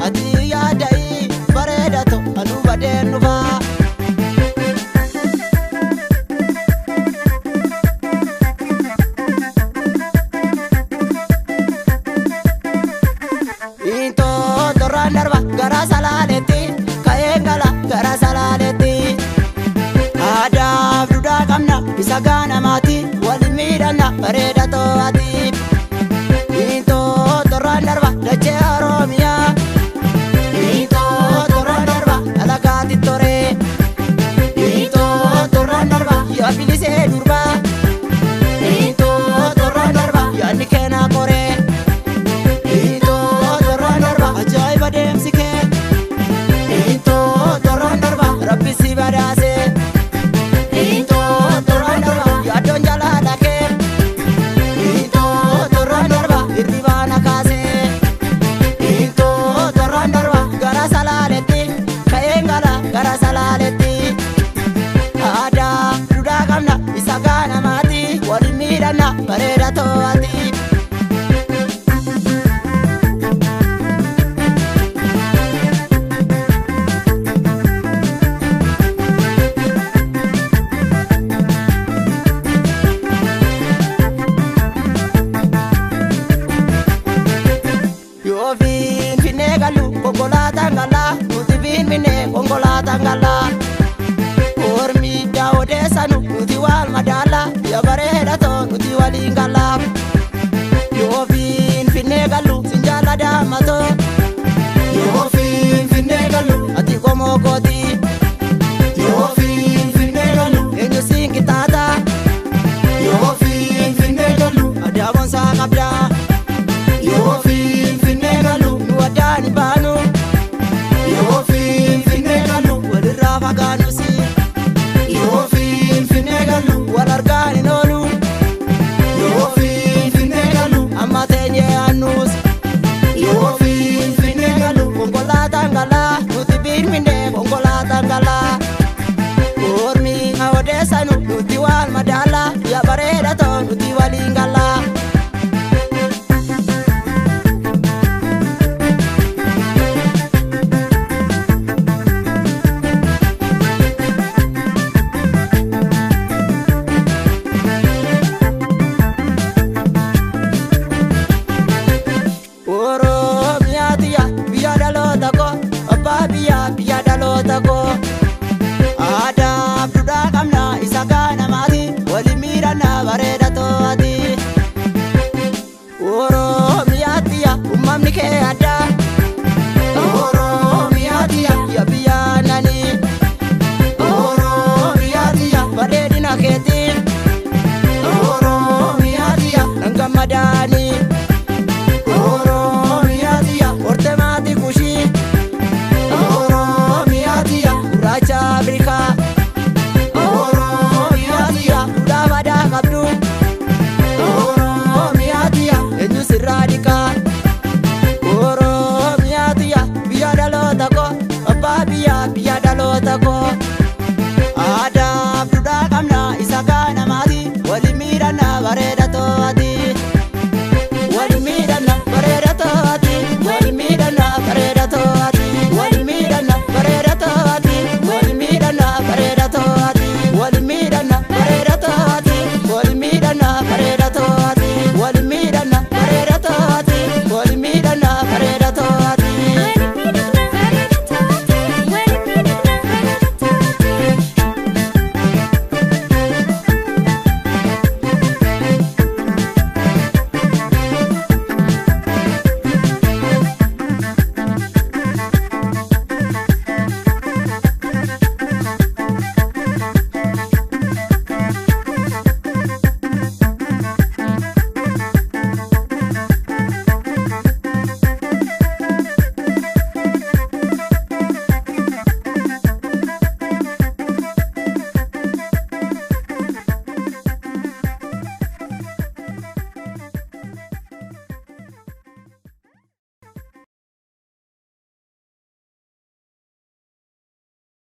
ati yaadai bareedato anu badeen dhufaa. Intoo torraan darba gara salaaleetti ka'een gala gara salaaleetti. Aadaaf duudhaa qabna isa gaanamaati waliin miidhagna bareeda to'ati. Intoo torraan darba dachee Oromiyaa. Intoo torraan darba alagaatti toree. Intoo torraan darba yaa bilisee durbaa. Intoo torraan darba yaadni keenaa koree. Intoo torraan darba ajaa'iba deemsi kee. Intoo torraan darba rabbi si badhaasee. Intoo torraan darba yaaddoon jalaala kee. Intoo torraan darba hirribaa na kaasee. Intoo torraan darba gara salaaleetti ka'een gala gara salaaleetti. Aadaa duudhaa qabna isa gaanamaati waliin miidhagna bareeda to'ati. Yoo Finfinnee galu konkolaataan gala nuti Finfinnee konkolaataan gala. Ormi daawwateessanu nuti wal madaala yaa bareedatoo nuti waliin gala. Yoo Finfinnee galu sinjaala daammatoo.